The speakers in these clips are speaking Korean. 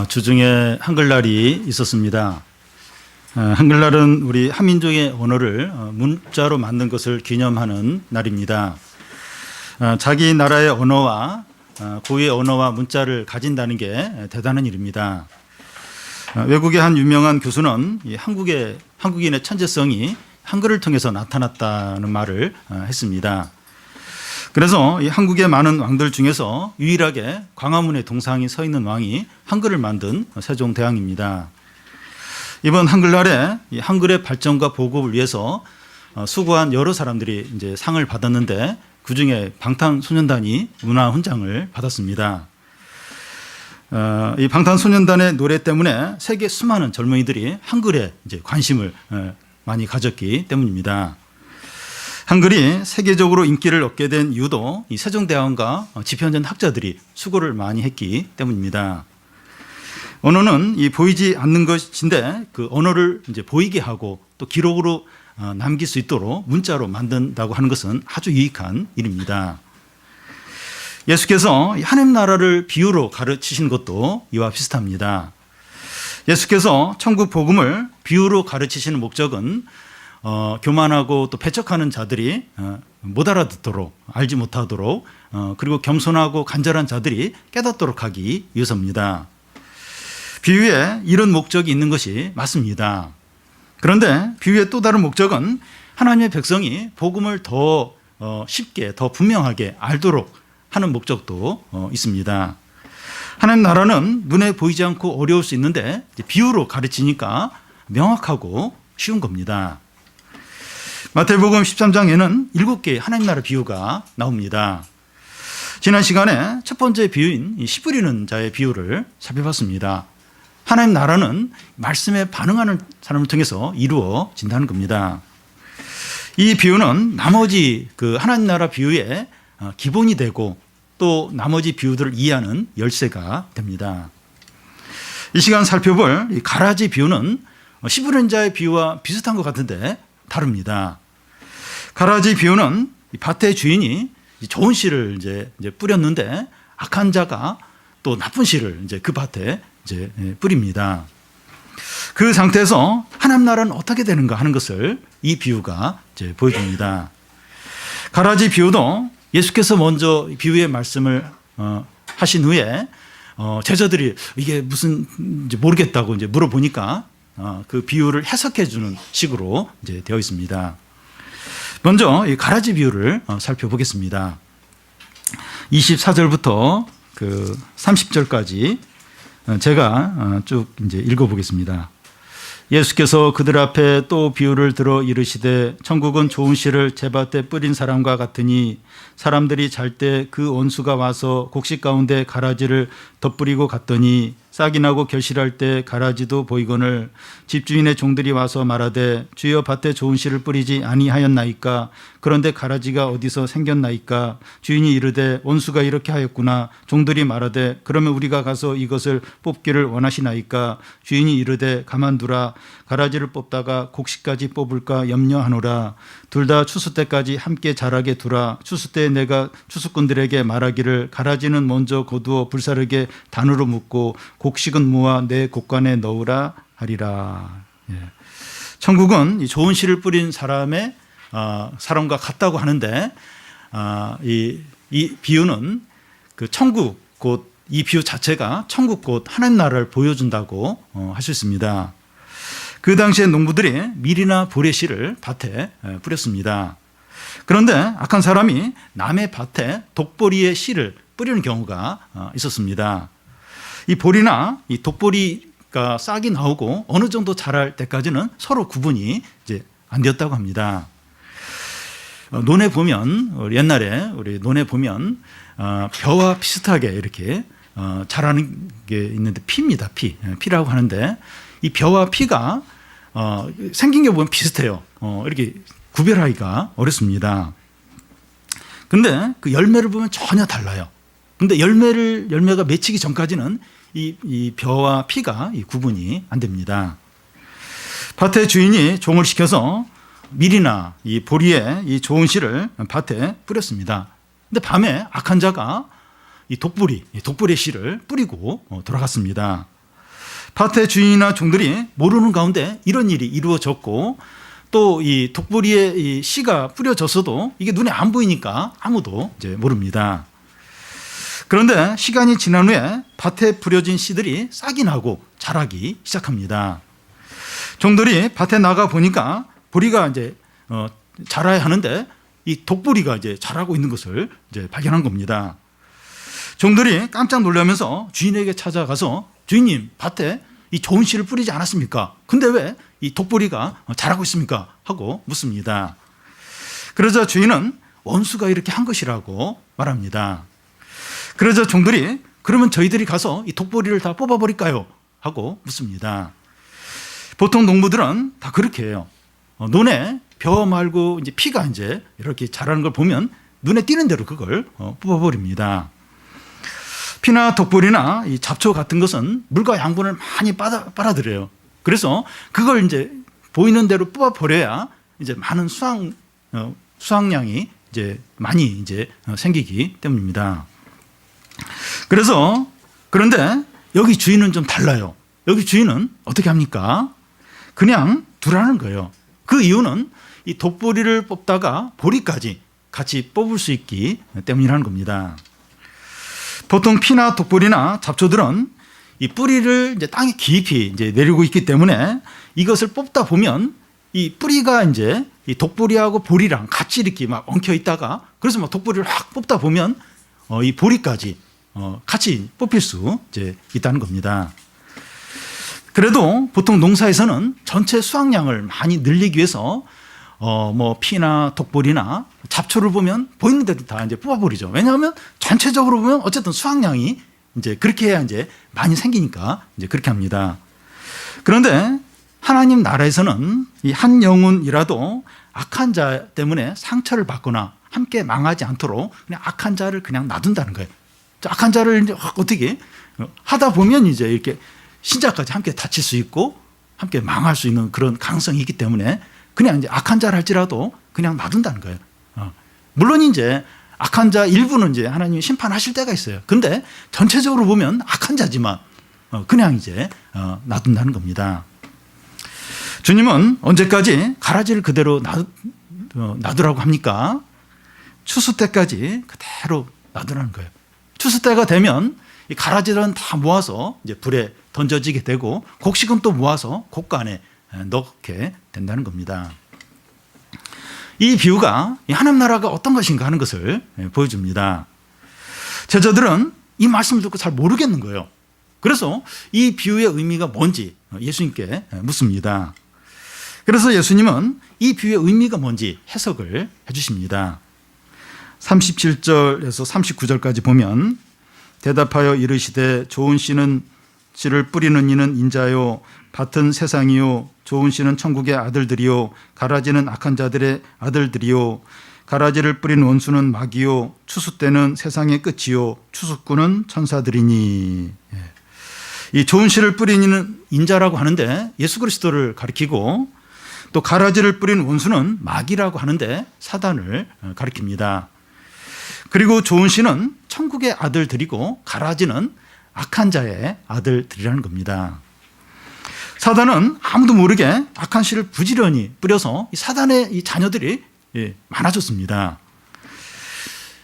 주중에 한글날이 있었습니다. 한글날은 우리 한민족의 언어를 문자로 만든 것을 기념하는 날입니다. 자기 나라의 언어와 고유의 언어와 문자를 가진다는 게 대단한 일입니다. 외국의 한 유명한 교수는 한국인의 천재성이 한글을 통해서 나타났다는 말을 했습니다. 그래서 이 한국의 많은 왕들 중에서 유일하게 광화문에 동상이 서 있는 왕이 한글을 만든 세종대왕입니다. 이번 한글날에 이 한글의 발전과 보급을 위해서 수고한 여러 사람들이 이제 상을 받았는데 그중에 방탄소년단이 문화훈장을 받았습니다. 이 방탄소년단의 노래 때문에 세계 수많은 젊은이들이 한글에 이제 관심을 많이 가졌기 때문입니다. 한글이 세계적으로 인기를 얻게 된 이유도 이 세종대왕과 집현전 학자들이 수고를 많이 했기 때문입니다. 언어는 이 보이지 않는 것인데 그 언어를 이제 보이게 하고 또 기록으로 남길 수 있도록 문자로 만든다고 하는 것은 아주 유익한 일입니다. 예수께서 하나님 나라를 비유로 가르치신 것도 이와 비슷합니다. 예수께서 천국 복음을 비유로 가르치시는 목적은 교만하고 또 배척하는 자들이 못 알아듣도록, 알지 못하도록, 그리고 겸손하고 간절한 자들이 깨닫도록 하기 위해서입니다. 비유에 이런 목적이 있는 것이 맞습니다. 그런데 비유의 또 다른 목적은 하나님의 백성이 복음을 더 쉽게, 더 분명하게 알도록 하는 목적도 있습니다. 하나님 나라는 눈에 보이지 않고 어려울 수 있는데 비유로 가르치니까 명확하고 쉬운 겁니다. 마태복음 13장에는 7개의 하나님 나라 비유가 나옵니다. 지난 시간에 첫 번째 비유인 씨 뿌리는 자의 비유를 살펴봤습니다. 하나님 나라는 말씀에 반응하는 사람을 통해서 이루어진다는 겁니다. 이 비유는 나머지 그 하나님 나라 비유의 기본이 되고 또 나머지 비유들을 이해하는 열쇠가 됩니다. 이 시간 살펴볼 이 가라지 비유는 씨 뿌리는 자의 비유와 비슷한 것 같은데 다릅니다. 가라지 비유는 밭의 주인이 좋은 씨를 이제 뿌렸는데 악한 자가 또 나쁜 씨를 이제 그 밭에 이제 뿌립니다. 그 상태에서 하나님 나라는 어떻게 되는가 하는 것을 이 비유가 이제 보여줍니다. 가라지 비유도 예수께서 먼저 비유의 말씀을 하신 후에 제자들이 이게 무슨 이제 모르겠다고 이제 물어보니까 그 비유를 해석해 주는 식으로 이제 되어 있습니다. 먼저 이 가라지 비유를 살펴보겠습니다. 24절부터 그 30절까지 제가 쭉 이제 읽어보겠습니다. 예수께서 그들 앞에 또 비유를 들어 이르시되 천국은 좋은 씨를 제밭에 뿌린 사람과 같으니 사람들이 잘 때 그 원수가 와서 곡식 가운데 가라지를 덧뿌리고 갔더니 싹이 나고 결실할 때 가라지도 보이거늘 집주인의 종들이 와서 말하되 주여 밭에 좋은 씨를 뿌리지 아니하였나이까 그런데 가라지가 어디서 생겼나이까 주인이 이르되 원수가 이렇게 하였구나 종들이 말하되 그러면 우리가 가서 이것을 뽑기를 원하시나이까 주인이 이르되 가만두라 가라지를 뽑다가 곡식까지 뽑을까 염려하노라 둘 다 추수 때까지 함께 자라게 두라 추수 때 내가 추수꾼들에게 말하기를 가라지는 먼저 거두어 불사르게 단으로 묶고 곡식은 모아 내 곡간에 넣으라 하리라. 천국은 이 좋은 씨를 뿌린 사람의 사람과 같다고 하는데 이 비유는 그 천국 곧 이 비유 자체가 천국 곧 하나님 나라를 보여준다고 할 수 있습니다. 그 당시에 농부들이 밀이나 보리 씨를 밭에 뿌렸습니다. 그런데 악한 사람이 남의 밭에 독보리의 씨를 뿌리는 경우가 있었습니다. 이 보리나 이 독보리가 싹이 나오고 어느 정도 자랄 때까지는 서로 구분이 이제 안 되었다고 합니다. 논에 보면 옛날에 우리 논에 보면 벼와 비슷하게 이렇게 자라는 게 있는데 피입니다. 피라고 하는데 이 벼와 피가 생긴 게 보면 비슷해요. 이렇게 구별하기가 어렵습니다. 근데 그 열매를 보면 전혀 달라요. 근데 열매가 맺히기 전까지는 이 벼와 피가 구분이 안 됩니다. 밭의 주인이 종을 시켜서 밀이나 이 보리에 이 좋은 씨를 밭에 뿌렸습니다. 근데 밤에 악한 자가 이 독불의 씨를 뿌리고 돌아갔습니다. 밭의 주인이나 종들이 모르는 가운데 이런 일이 이루어졌고, 또 이 독불이의 이 씨가 뿌려졌어도 이게 눈에 안 보이니까 아무도 이제 모릅니다. 그런데 시간이 지난 후에 밭에 뿌려진 씨들이 싹이 나고 자라기 시작합니다. 종들이 밭에 나가 보니까 보리가 이제 자라야 하는데 이 독보리가 이제 자라고 있는 것을 이제 발견한 겁니다. 종들이 깜짝 놀라면서 주인에게 찾아가서, 주인님, 밭에 이 좋은 씨를 뿌리지 않았습니까? 근데 왜 이 독보리가 자라고 있습니까? 하고 묻습니다. 그러자 주인은 원수가 이렇게 한 것이라고 말합니다. 그러자 종들이, 그러면 저희들이 가서 이 독보리를 다 뽑아버릴까요? 하고 묻습니다. 보통 농부들은 다 그렇게 해요. 논에 벼 말고 이제 피가 이제 이렇게 자라는 걸 보면 눈에 띄는 대로 그걸 뽑아버립니다. 피나 독보리나 이 잡초 같은 것은 물과 양분을 많이 빨아들여요. 그래서 그걸 이제 보이는 대로 뽑아버려야 이제 많은 수확량이 이제 많이 이제 생기기 때문입니다. 그런데 여기 주인은 좀 달라요. 여기 주인은 어떻게 합니까? 그냥 두라는 거예요. 그 이유는 이 독보리를 뽑다가 보리까지 같이 뽑을 수 있기 때문이라는 겁니다. 보통 피나 독보리나 잡초들은 이 뿌리를 이제 땅에 깊이 이제 내리고 있기 때문에 이것을 뽑다 보면 이 뿌리가 이제 이 독보리하고 보리랑 같이 이렇게 막 엉켜 있다가, 그래서 막 독보리를 확 뽑다 보면 이 보리까지 같이 뽑힐 수 이제 있다는 겁니다. 그래도 보통 농사에서는 전체 수확량을 많이 늘리기 위해서 뭐 피나 독보리나 잡초를 보면 보이는 대로 다 이제 뽑아버리죠. 왜냐하면 전체적으로 보면 어쨌든 수확량이 이제 그렇게 해야 이제 많이 생기니까 이제 그렇게 합니다. 그런데 하나님 나라에서는 이 한 영혼이라도 악한 자 때문에 상처를 받거나 함께 망하지 않도록 그냥 악한 자를 그냥 놔둔다는 거예요. 악한 자를 이제 어떻게 하다 보면 이제 이렇게 신자까지 함께 다칠 수 있고 함께 망할 수 있는 그런 가능성이 있기 때문에 그냥 이제 악한 자를 할지라도 그냥 놔둔다는 거예요. 물론 이제 악한 자 일부는 이제 하나님이 심판하실 때가 있어요. 근데 전체적으로 보면 악한 자지만 그냥 이제 놔둔다는 겁니다. 주님은 언제까지 가라지를 그대로 놔두라고 합니까? 추수 때까지 그대로 놔두라는 거예요. 추수 때가 되면 이 가라지들은 다 모아서 이제 불에 던져지게 되고 곡식은 또 모아서 곡간에 넣게 된다는 겁니다. 이 비유가 하나님 나라가 어떤 것인가 하는 것을 보여줍니다. 제자들은 이 말씀을 듣고 잘 모르겠는 거예요. 그래서 이 비유의 의미가 뭔지 예수님께 묻습니다. 그래서 예수님은 이 비유의 의미가 뭔지 해석을 해주십니다. 37절에서 39절까지 보면, 대답하여 이르시되 좋은 씨를 뿌리는 이는 인자요, 밭은 세상이요, 좋은 씨는 천국의 아들들이요, 가라지는 악한 자들의 아들들이요, 가라지를 뿌린 원수는 마귀요, 추수 때는 세상의 끝이요, 추수꾼은 천사들이니. 이 좋은 씨를 뿌린 이는 인자라고 하는데 예수 그리스도를 가리키고, 또 가라지를 뿌린 원수는 마귀라고 하는데 사단을 가리킵니다. 그리고 좋은 씨는 천국의 아들들이고 가라지는 악한 자의 아들들이라는 겁니다. 사단은 아무도 모르게 악한 씨를 부지런히 뿌려서 이 사단의 이 자녀들이 많아졌습니다.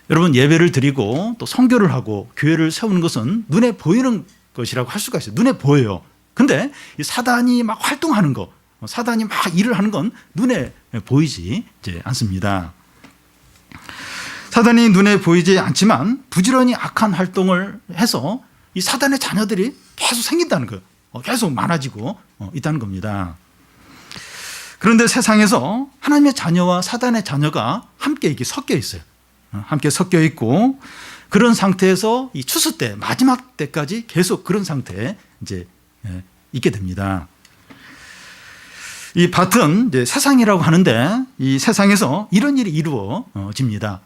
여러분, 예배를 드리고 또 선교를 하고 교회를 세우는 것은 눈에 보이는 것이라고 할 수가 있어요. 눈에 보여요. 근데 이 사단이 막 활동하는 거, 사단이 막 일을 하는 건 눈에 보이지 않습니다. 사단이 눈에 보이지 않지만 부지런히 악한 활동을 해서 이 사단의 자녀들이 계속 생긴다는 거예요. 계속 많아지고 있다는 겁니다. 그런데 세상에서 하나님의 자녀와 사단의 자녀가 함께 이렇게 섞여 있어요. 함께 섞여 있고, 그런 상태에서 이 추수 때, 마지막 때까지 계속 그런 상태에 이제 있게 됩니다. 이 밭은 이제 세상이라고 하는데 이 세상에서 이런 일이 이루어집니다.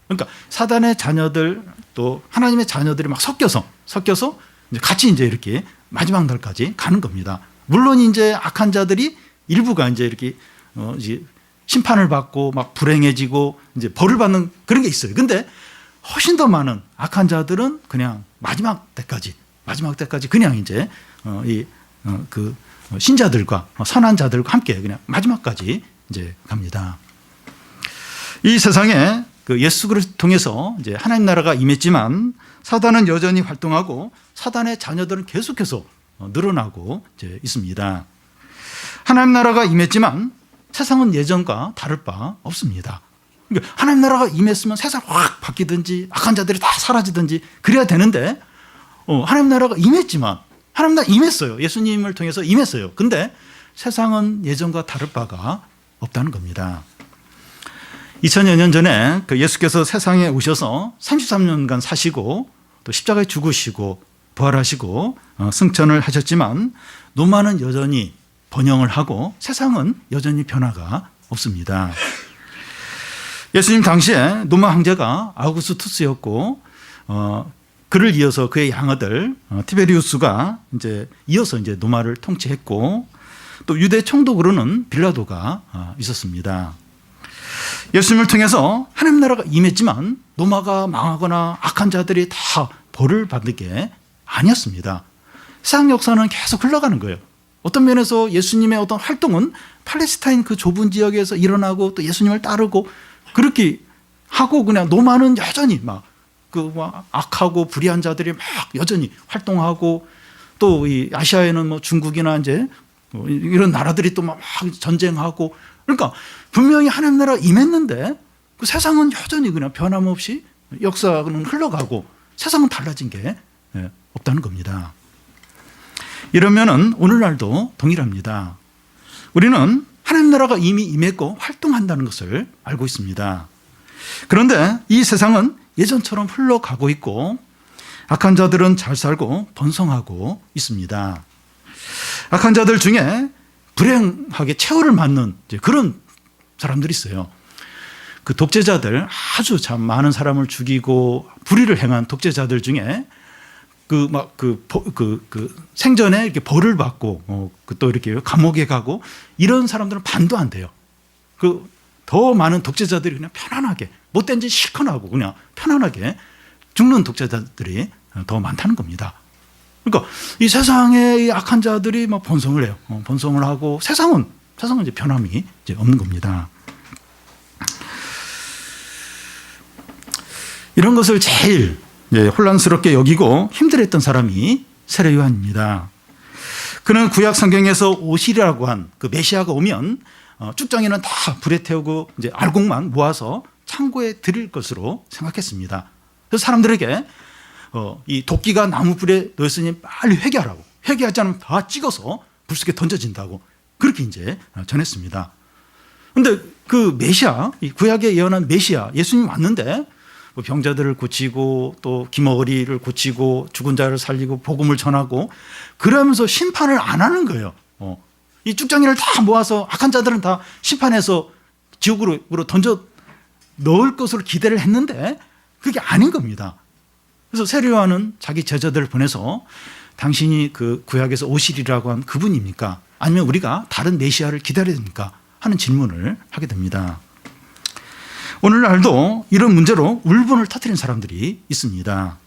그러니까 사단의 자녀들 또 하나님의 자녀들이 막 섞여서 이제 같이 이제 이렇게 마지막 날까지 가는 겁니다. 물론 이제 악한 자들이 일부가 이제 이렇게 이제 심판을 받고 막 불행해지고 이제 벌을 받는 그런 게 있어요. 근데 훨씬 더 많은 악한 자들은 그냥 마지막 때까지 그냥 이제 신자들과 선한 자들과 함께 그냥 마지막까지 이제 갑니다. 이 세상에 그 예수 그리스도를 통해서 이제 하나님 나라가 임했지만 사단은 여전히 활동하고 사단의 자녀들은 계속해서 늘어나고 이제 있습니다. 하나님 나라가 임했지만 세상은 예전과 다를 바 없습니다. 그러니까 하나님 나라가 임했으면 세상 확 바뀌든지 악한 자들이 다 사라지든지 그래야 되는데 하나님 나라가 임했지만 하나님 나라 임했어요. 예수님을 통해서 임했어요. 근데 세상은 예전과 다를 바가 없다는 겁니다. 2000여 년 전에 그 예수께서 세상에 오셔서 33년간 사시고 또 십자가에 죽으시고 부활하시고 승천을 하셨지만 노마는 여전히 번영을 하고 세상은 여전히 변화가 없습니다. 예수님 당시에 노마 황제가 아우구스투스였고 그를 이어서 그의 양아들 티베리우스가 이어서 노마를 통치했고 또 유대 총독으로는 빌라도가 있었습니다. 예수님을 통해서 하나님 나라가 임했지만 노마가 망하거나 악한 자들이 다 벌을 받는 게 아니었습니다. 세상 역사는 계속 흘러가는 거예요. 어떤 면에서 예수님의 어떤 활동은 팔레스타인 그 좁은 지역에서 일어나고 또 예수님을 따르고 그렇게 하고 그냥 노마는 여전히 악하고 불의한 자들이 막 여전히 활동하고 또 이 아시아에는 뭐 중국이나 이런 나라들이 또 막 전쟁하고 그러니까 분명히 하나님 나라가 임했는데 그 세상은 여전히 그냥 변함없이 역사는 흘러가고 세상은 달라진 게 없다는 겁니다. 이러면은 오늘날도 동일합니다. 우리는 하나님 나라가 이미 임했고 활동한다는 것을 알고 있습니다. 그런데 이 세상은 예전처럼 흘러가고 있고 악한 자들은 잘 살고 번성하고 있습니다. 악한 자들 중에 불행하게 최후를 맞는 그런 사람들이 있어요. 그 독재자들 아주 참 많은 사람을 죽이고 불의를 행한 독재자들 중에 생전에 이렇게 벌을 받고 또 이렇게 감옥에 가고 이런 사람들은 반도 안 돼요. 더 많은 독재자들이 그냥 편안하게 못된 짓 실컷 하고 그냥 편안하게 죽는 독재자들이 더 많다는 겁니다. 그러니까 이 세상의 악한 자들이 막 번성을 해요. 번성을 하고 세상은 이제 변함이 이제 없는 겁니다. 이런 것을 제일 혼란스럽게 여기고 힘들었던 사람이 세례 요한입니다. 그는 구약 성경에서 오시리라고 한 그 메시아가 오면 쭉정이는 다 불에 태우고 이제 알곡만 모아서 창고에 드릴 것으로 생각했습니다. 그래서 사람들에게 이 도끼가 나무 불에 놓였으니 빨리 회개하라고, 회개하지 않으면 다 찍어서 불 속에 던져진다고 그렇게 이제 전했습니다. 그런데 그 메시아, 이 구약에 예언한 메시아 예수님 왔는데 병자들을 고치고 또 기머리를 고치고 죽은 자를 살리고 복음을 전하고 그러면서 심판을 안 하는 거예요. 이 쭉정이를 다 모아서 악한 자들은 다 심판해서 지옥으로 던져 넣을 것으로 기대를 했는데 그게 아닌 겁니다. 그래서 세례 요한은 자기 제자들을 보내서 당신이 그 구약에서 오시리라고 한 그분입니까? 아니면 우리가 다른 메시아를 기다려야 됩니까? 하는 질문을 하게 됩니다. 오늘날도 이런 문제로 울분을 터뜨린 사람들이 있습니다.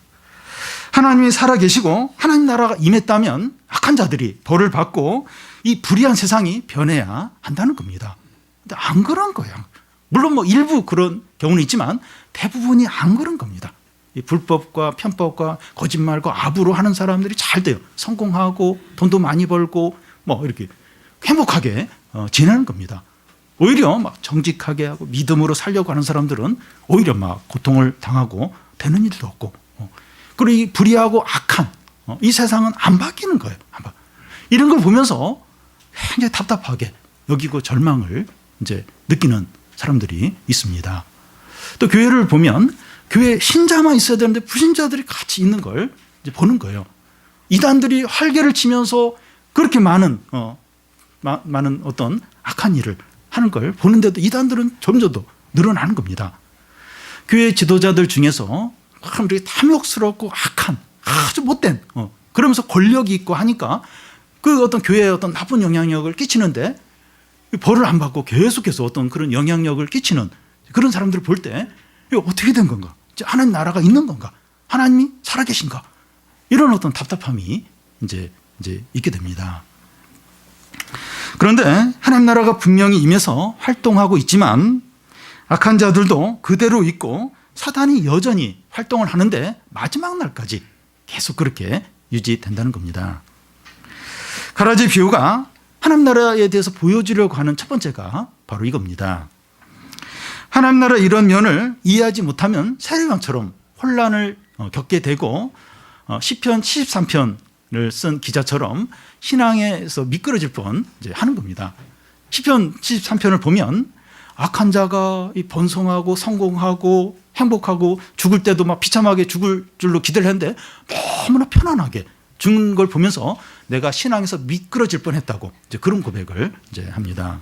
하나님이 살아계시고 하나님 나라가 임했다면 악한 자들이 벌을 받고 이 불의한 세상이 변해야 한다는 겁니다. 근데 안 그런 거예요. 물론 뭐 일부 그런 경우는 있지만 대부분이 안 그런 겁니다. 이 불법과 편법과 거짓말과 압으로 하는 사람들이 잘 돼요. 성공하고 돈도 많이 벌고 뭐 이렇게 행복하게 지내는 겁니다. 오히려 막 정직하게 하고 믿음으로 살려고 하는 사람들은 오히려 막 고통을 당하고 되는 일도 없고 그리고 이 불의하고 악한 이 세상은 안 바뀌는 거예요. 이런 걸 보면서 굉장히 답답하게 여기고 절망을 이제 느끼는 사람들이 있습니다. 또 교회를 보면 교회에 신자만 있어야 되는데 불신자들이 같이 있는 걸 이제 보는 거예요. 이단들이 활개를 치면서 그렇게 많은 어떤 악한 일을 하는 걸 보는데도 이단들은 점점 더 늘어나는 겁니다. 교회 지도자들 중에서 참 이렇게 탐욕스럽고 악한 아주 못된 그러면서 권력이 있고 하니까 그 어떤 교회에 어떤 나쁜 영향력을 끼치는데 벌을 안 받고 계속해서 어떤 그런 영향력을 끼치는 그런 사람들을 볼 때 이거 어떻게 된 건가 하나님 나라가 있는 건가? 하나님이 살아계신가? 이런 어떤 답답함이 이제 있게 됩니다. 그런데 하나님 나라가 분명히 임해서 활동하고 있지만 악한 자들도 그대로 있고 사단이 여전히 활동을 하는데 마지막 날까지 계속 그렇게 유지된다는 겁니다. 가라지 비유가 하나님 나라에 대해서 보여주려고 하는 첫 번째가 바로 이겁니다. 하나님 나라 이런 면을 이해하지 못하면 세례왕처럼 혼란을 겪게 되고 시편 73편을 쓴 기자처럼 신앙에서 미끄러질 뻔 하는 겁니다. 시편 73편을 보면 악한 자가 번성하고 성공하고 행복하고 죽을 때도 막 비참하게 죽을 줄로 기대를 했는데 너무나 편안하게 죽는 걸 보면서 내가 신앙에서 미끄러질 뻔했다고 그런 고백을 합니다.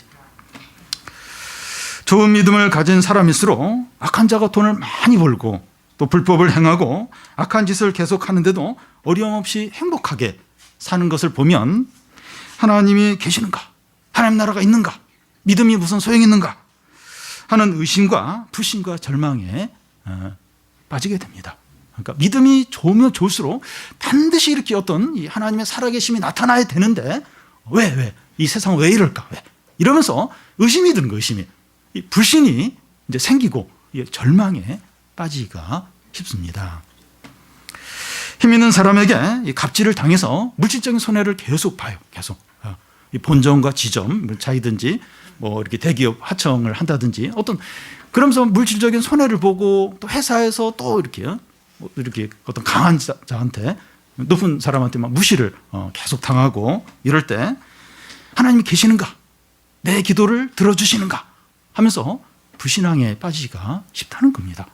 좋은 믿음을 가진 사람일수록 악한 자가 돈을 많이 벌고 또 불법을 행하고 악한 짓을 계속하는데도 어려움없이 행복하게 사는 것을 보면 하나님이 계시는가? 하나님 나라가 있는가? 믿음이 무슨 소용이 있는가? 하는 의심과 불신과 절망에 빠지게 됩니다. 그러니까 믿음이 좋으면 좋을수록 반드시 이렇게 어떤 이 하나님의 살아계심이 나타나야 되는데 왜? 이 세상은 왜 이럴까? 왜? 이러면서 의심이 드는 거예요. 의심이. 이 불신이 이제 생기고 절망에 빠지기가 쉽습니다. 힘 있는 사람에게 이 갑질을 당해서 물질적인 손해를 계속 봐요. 계속. 이 본점과 지점 차이든지 뭐 이렇게 대기업 하청을 한다든지 어떤 그러면서 물질적인 손해를 보고 또 회사에서 또 이렇게 어떤 강한 자한테 높은 사람한테 막 무시를 계속 당하고 이럴 때 하나님이 계시는가? 내 기도를 들어주시는가? 하면서 불신앙에 빠지기가 쉽다는 겁니다.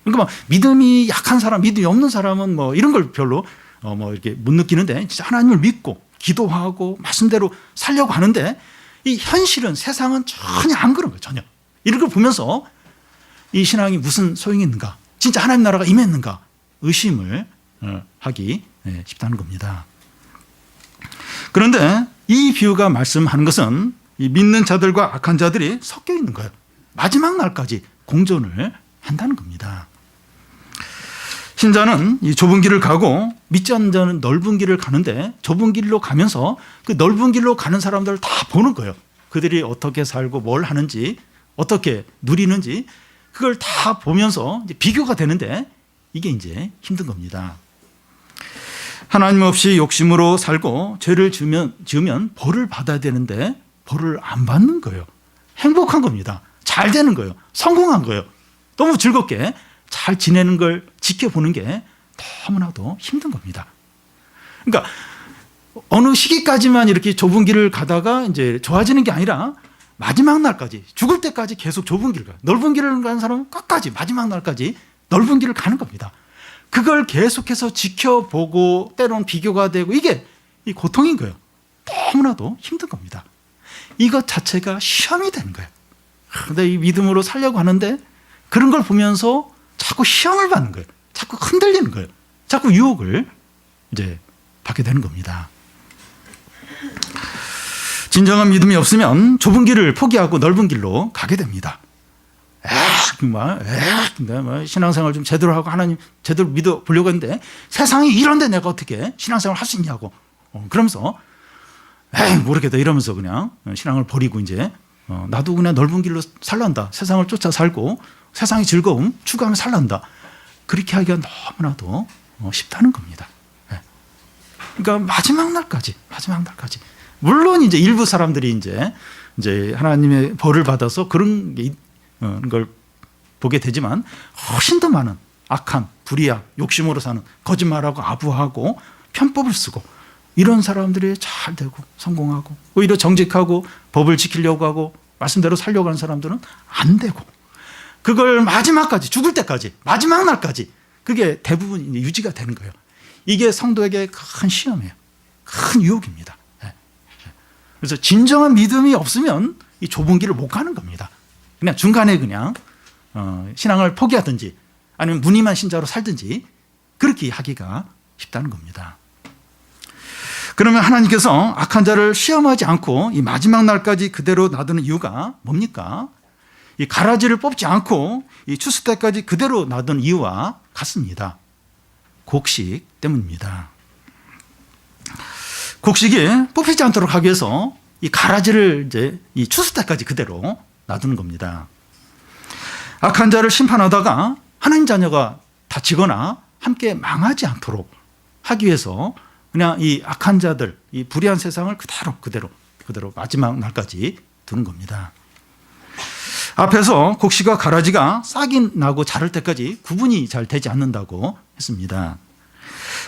그러니까 막 믿음이 약한 사람, 믿음이 없는 사람은 뭐 이런 걸 별로 뭐 이렇게 못 느끼는데 진짜 하나님을 믿고 기도하고 말씀대로 살려고 하는데 이 현실은 세상은 전혀 안 그런 거예요. 전혀. 이런 걸 보면서 이 신앙이 무슨 소용이 있는가? 진짜 하나님 나라가 임했는가? 의심을 하기 쉽다는 겁니다. 그런데 이 비유가 말씀하는 것은 이 믿는 자들과 악한 자들이 섞여 있는 거예요. 마지막 날까지 공존을 한다는 겁니다. 신자는 이 좁은 길을 가고 믿지 않는 자는 넓은 길을 가는데 좁은 길로 가면서 그 넓은 길로 가는 사람들을 다 보는 거예요. 그들이 어떻게 살고 뭘 하는지 어떻게 누리는지 그걸 다 보면서 이제 비교가 되는데 이게 이제 힘든 겁니다. 하나님 없이 욕심으로 살고 죄를 지으면 벌을 받아야 되는데 벌을 안 받는 거예요. 행복한 겁니다. 잘 되는 거예요. 성공한 거예요. 너무 즐겁게 잘 지내는 걸 지켜보는 게 너무나도 힘든 겁니다. 그러니까 어느 시기까지만 이렇게 좁은 길을 가다가 이제 좋아지는 게 아니라 마지막 날까지 죽을 때까지 계속 좁은 길을 가요. 넓은 길을 가는 사람은 끝까지 마지막 날까지 넓은 길을 가는 겁니다. 그걸 계속해서 지켜보고 때로는 비교가 되고 이게 이 고통인 거예요. 너무나도 힘든 겁니다. 이것 자체가 시험이 되는 거예요. 근데 이 믿음으로 살려고 하는데 그런 걸 보면서 자꾸 시험을 받는 거예요. 자꾸 흔들리는 거예요. 자꾸 유혹을 이제 받게 되는 겁니다. 진정한 믿음이 없으면 좁은 길을 포기하고 넓은 길로 가게 됩니다. 신앙생활 좀 제대로 하고 하나님 제대로 믿어 보려고 했는데 세상이 이런데 내가 어떻게 신앙생활 할 수 있냐고 그러면서 모르겠다 이러면서 그냥 신앙을 버리고 이제 나도 그냥 넓은 길로 살란다. 세상을 쫓아 살고 세상의 즐거움 추구하며 살란다. 그렇게 하기가 너무나도 쉽다는 겁니다. 그러니까 마지막 날까지 물론 이제 일부 사람들이 이제 하나님의 벌을 받아서 그런 걸 보게 되지만 훨씬 더 많은 악한 불의악 욕심으로 사는 거짓말하고 아부하고 편법을 쓰고 이런 사람들이 잘 되고 성공하고 오히려 정직하고 법을 지키려고 하고 말씀대로 살려고 하는 사람들은 안 되고 그걸 마지막까지 죽을 때까지 마지막 날까지 그게 대부분 유지가 되는 거예요. 이게 성도에게 큰 시험이에요. 큰 유혹입니다. 그래서 진정한 믿음이 없으면 이 좁은 길을 못 가는 겁니다. 그냥 중간에 그냥 신앙을 포기하든지 아니면 무늬만 신자로 살든지 그렇게 하기가 쉽다는 겁니다. 그러면 하나님께서 악한 자를 시험하지 않고 이 마지막 날까지 그대로 놔두는 이유가 뭡니까? 이 가라지를 뽑지 않고 이 추수 때까지 그대로 놔둔 이유와 같습니다. 곡식 때문입니다. 곡식이 뽑히지 않도록 하기 위해서 이 가라지를 이제 이 추수 때까지 그대로 놔두는 겁니다. 악한 자를 심판하다가 하나님 자녀가 다치거나 함께 망하지 않도록 하기 위해서 그냥 이 악한 자들, 이 불의한 세상을 그대로 마지막 날까지 두는 겁니다. 앞에서 곡식과 가라지가 싹이 나고 자랄 때까지 구분이 잘 되지 않는다고 했습니다.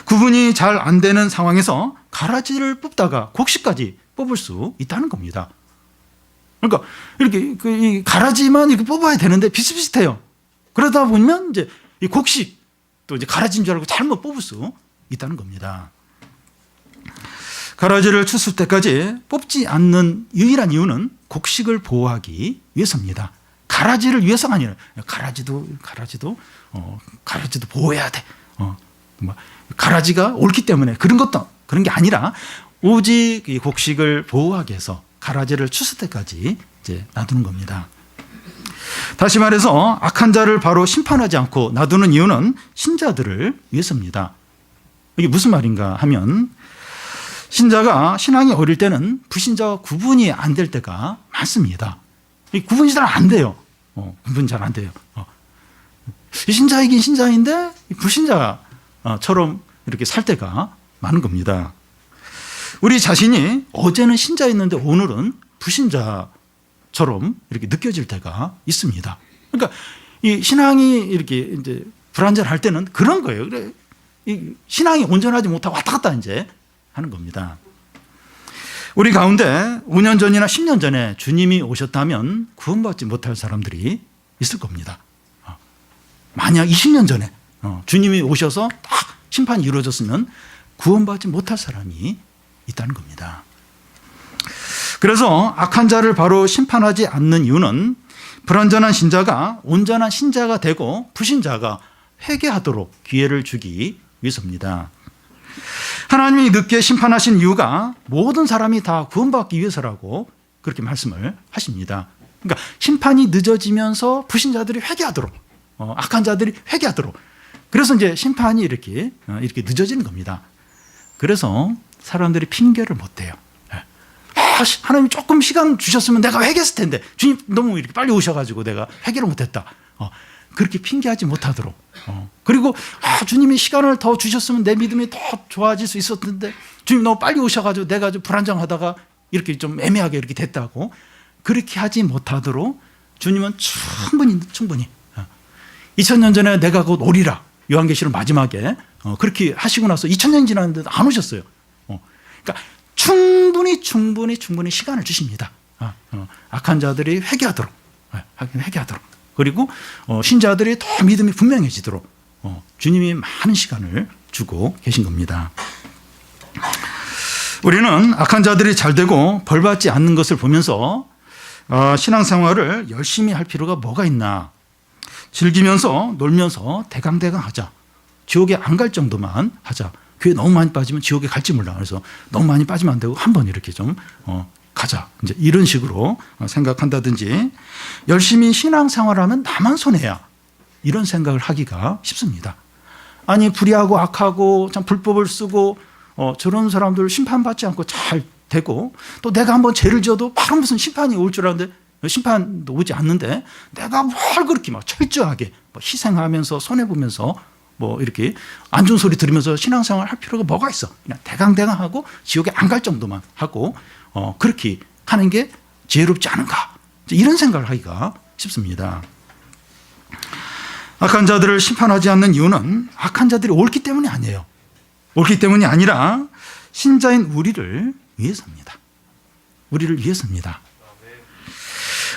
구분이 잘 안 되는 상황에서 가라지를 뽑다가 곡식까지 뽑을 수 있다는 겁니다. 그러니까 이렇게 이 가라지만 이렇게 뽑아야 되는데 비슷비슷해요. 그러다 보면 이제 이 곡식 또 이제 가라지인 줄 알고 잘못 뽑을 수 있다는 겁니다. 가라지를 추수 때까지 뽑지 않는 유일한 이유는 곡식을 보호하기 위해서입니다. 가라지를 위해서가 아니라 가라지도 보호해야 돼. 가라지가 옳기 때문에 그런 게 아니라 오직 이 곡식을 보호하기 위해서 가라지를 추수 때까지 이제 놔두는 겁니다. 다시 말해서 악한 자를 바로 심판하지 않고 놔두는 이유는 신자들을 위해서입니다. 이게 무슨 말인가 하면 신자가 신앙이 어릴 때는 불신자와 구분이 안 될 때가 많습니다. 구분이 잘 안 돼요. 구분이 잘 안 돼요. 신자이긴 신자인데 불신자처럼 이렇게 살 때가 많은 겁니다. 우리 자신이 어제는 신자였는데 오늘은 불신자처럼 이렇게 느껴질 때가 있습니다. 그러니까 이 신앙이 이렇게 이제 불안전할 때는 그런 거예요. 그래, 이 신앙이 온전하지 못하고 왔다 갔다 이제 하는 겁니다. 우리 가운데 5년 전이나 10년 전에 주님이 오셨다면 구원받지 못할 사람들이 있을 겁니다. 만약 20년 전에 주님이 오셔서 딱 심판이 이루어졌으면 구원받지 못할 사람이 있다는 겁니다. 그래서 악한 자를 바로 심판하지 않는 이유는 불완전한 신자가 온전한 신자가 되고 불신자가 회개하도록 기회를 주기 위해서입니다. 하나님이 늦게 심판하신 이유가 모든 사람이 다 구원받기 위해서라고 그렇게 말씀을 하십니다. 그러니까 심판이 늦어지면서 불신자들이 회개하도록, 악한 자들이 회개하도록. 그래서 이제 심판이 이렇게 늦어지는 겁니다. 그래서 사람들이 핑계를 못 대요. 하나님이 조금 시간 주셨으면 내가 회개했을 텐데 주님 너무 이렇게 빨리 오셔가지고 내가 회개를 못했다. 그렇게 핑계하지 못하도록. 그리고 주님이 시간을 더 주셨으면 내 믿음이 더 좋아질 수 있었는데 주님 너무 빨리 오셔가지고 내가 좀 불안정하다가 이렇게 좀 애매하게 이렇게 됐다고 그렇게 하지 못하도록 주님은 충분히 2000년 전에 내가 곧 오리라 요한계시록 마지막에 그렇게 하시고 나서 2000년 지났는데도 안 오셨어요. 그러니까 충분히 시간을 주십니다. 악한 자들이 회개하도록 그리고 신자들이 더 믿음이 분명해지도록 주님이 많은 시간을 주고 계신 겁니다. 우리는 악한 자들이 잘 되고 벌받지 않는 것을 보면서 신앙생활을 열심히 할 필요가 뭐가 있나. 즐기면서 놀면서 대강대강 하자. 지옥에 안 갈 정도만 하자. 교회 너무 많이 빠지면 지옥에 갈지 몰라. 그래서 너무 많이 빠지면 안 되고 한번 이렇게 좀 가자. 이제 이런 식으로 생각한다든지 열심히 신앙생활하면 나만 손해야. 이런 생각을 하기가 쉽습니다. 아니 불의하고 악하고 참 불법을 쓰고 저런 사람들 심판받지 않고 잘 되고 또 내가 한번 죄를 지어도 바로 무슨 심판이 올 줄 알았는데 심판도 오지 않는데 내가 뭘 그렇게 막 철저하게 희생하면서 손해보면서 이렇게 안 좋은 소리 들으면서 신앙생활 할 필요가 뭐가 있어. 그냥 대강대강하고 지옥에 안 갈 정도만 하고 그렇게 하는 게 지혜롭지 않은가. 이런 생각을 하기가 쉽습니다. 악한 자들을 심판하지 않는 이유는 악한 자들이 옳기 때문이 아니에요. 옳기 때문이 아니라 신자인 우리를 위해서입니다. 우리를 위해서입니다.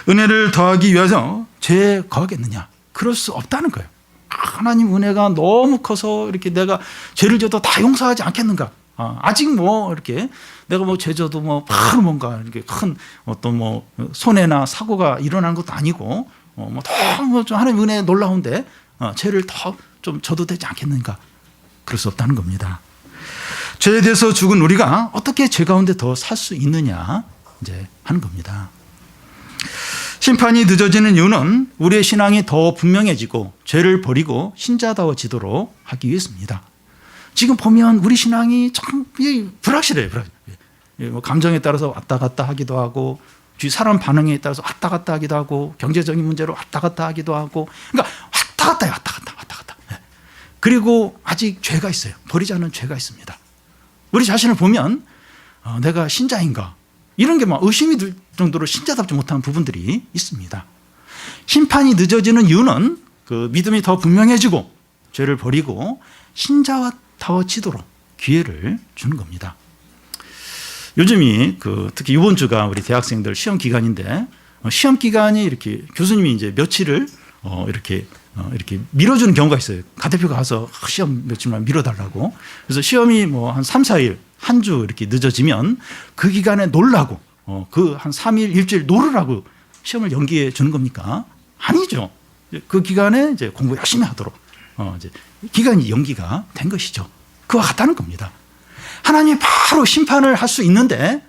은혜를 더하기 위해서 죄에 거하겠느냐? 그럴 수 없다는 거예요. 하나님 은혜가 너무 커서 이렇게 내가 죄를 져도 다 용서하지 않겠는가? 아직 이렇게 내가 죄 져도 바로 뭔가 이렇게 큰 어떤 손해나 사고가 일어난 것도 아니고 더 하나님 은혜 놀라운데 죄를 더 좀 져도 되지 않겠는가? 그럴 수 없다는 겁니다. 죄에 대해서 죽은 우리가 어떻게 죄 가운데 더 살 수 있느냐 이제 하는 겁니다. 심판이 늦어지는 이유는 우리의 신앙이 더 분명해지고 죄를 버리고 신자다워지도록 하기 위해서입니다. 지금 보면 우리 신앙이 참 불확실해요. 감정에 따라서 왔다 갔다 하기도 하고, 주위 사람 반응에 따라서 왔다 갔다 하기도 하고, 경제적인 문제로 왔다 갔다 하기도 하고, 그러니까 왔다 갔다. 그리고 아직 죄가 있어요. 버리지 않은 죄가 있습니다. 우리 자신을 보면 내가 신자인가? 이런 게 막 의심이 들 정도로 신자답지 못한 부분들이 있습니다. 심판이 늦어지는 이유는 그 믿음이 더 분명해지고 죄를 버리고 신자다워지도록 기회를 주는 겁니다. 요즘이 특히 이번 주가 우리 대학생들 시험 기간인데, 시험 기간이 이렇게 교수님이 이제 며칠을 이렇게 밀어주는 경우가 있어요. 가대표가 가서 시험 며칠만 밀어달라고. 그래서 시험이 뭐 한 3, 4일, 한 주 이렇게 늦어지면 그 기간에 놀라고, 그 한 3일, 일주일 놀으라고 시험을 연기해 주는 겁니까? 아니죠. 그 기간에 이제 공부 열심히 하도록 이제 기간이 연기가 된 것이죠. 그와 같다는 겁니다. 하나님이 바로 심판을 할 수 있는데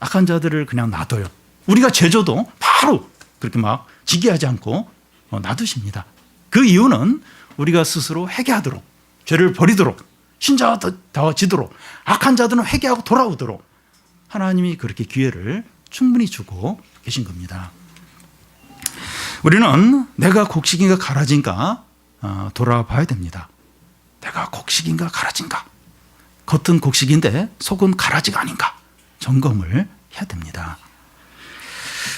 악한 자들을 그냥 놔둬요. 우리가 죄져도 바로 그렇게 막 지기하지 않고 놔두십니다. 그 이유는 우리가 스스로 회개하도록, 죄를 버리도록, 신자다워지도록, 악한 자들은 회개하고 돌아오도록 하나님이 그렇게 기회를 충분히 주고 계신 겁니다. 우리는 내가 곡식인가 가라지인가 돌아봐야 됩니다. 내가 곡식인가 가라지인가? 겉은 곡식인데 속은 가라지가 아닌가? 점검을 해야 됩니다.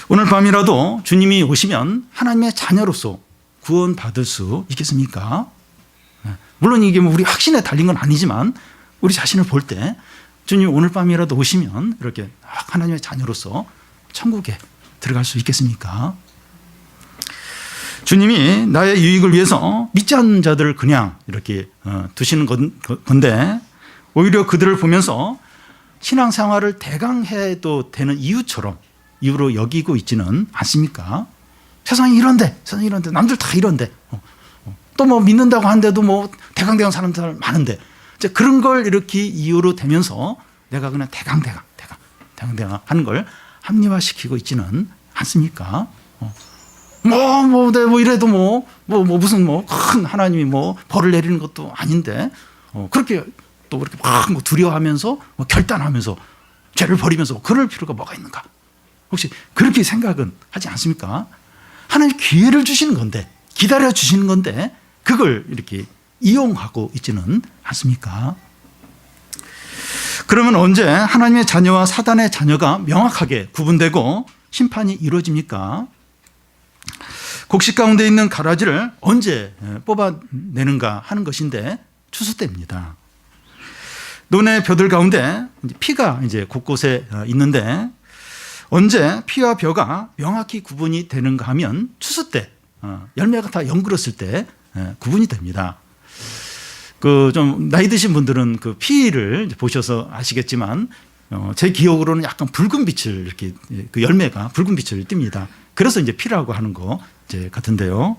오늘 밤이라도 주님이 오시면 하나님의 자녀로서 구원받을 수 있겠습니까? 물론 이게 뭐 우리 확신에 달린 건 아니지만 우리 자신을 볼 때 주님 오늘 밤이라도 오시면 이렇게 하나님의 자녀로서 천국에 들어갈 수 있겠습니까? 주님이 나의 유익을 위해서 믿지 않는 자들을 그냥 이렇게 두시는 건데, 오히려 그들을 보면서 신앙생활을 대강해도 되는 이유로 여기고 있지는 않습니까? 세상이 이런데 남들 다 이런데 또 뭐 믿는다고 하는데도 뭐 대강대강 사람들 많은데, 이제 그런 걸 이렇게 이유로 대면서 내가 그냥 대강 하는 걸 합리화시키고 있지는 않습니까? 이래도 무슨 큰 하나님이 벌을 내리는 것도 아닌데 그렇게 또 그렇게 막 두려워하면서 결단하면서 죄를 버리면서 그럴 필요가 뭐가 있는가? 혹시 그렇게 생각은 하지 않습니까? 하나님 기회를 주시는 건데, 기다려 주시는 건데 그걸 이렇게 이용하고 있지는 않습니까? 그러면 언제 하나님의 자녀와 사단의 자녀가 명확하게 구분되고 심판이 이루어집니까? 곡식 가운데 있는 가라지를 언제 뽑아내는가 하는 것인데 추수 때입니다. 논의 벼들 가운데 피가 이제 곳곳에 있는데 언제 피와 벼가 명확히 구분이 되는가 하면 추수 때, 열매가 다 연그렀을 때 구분이 됩니다. 좀 나이 드신 분들은 그 피를 보셔서 아시겠지만 제 기억으로는 약간 붉은 빛을 이렇게 그 열매가 붉은 빛을 띱니다. 그래서 이제 피라고 하는 거 이제 같은데요.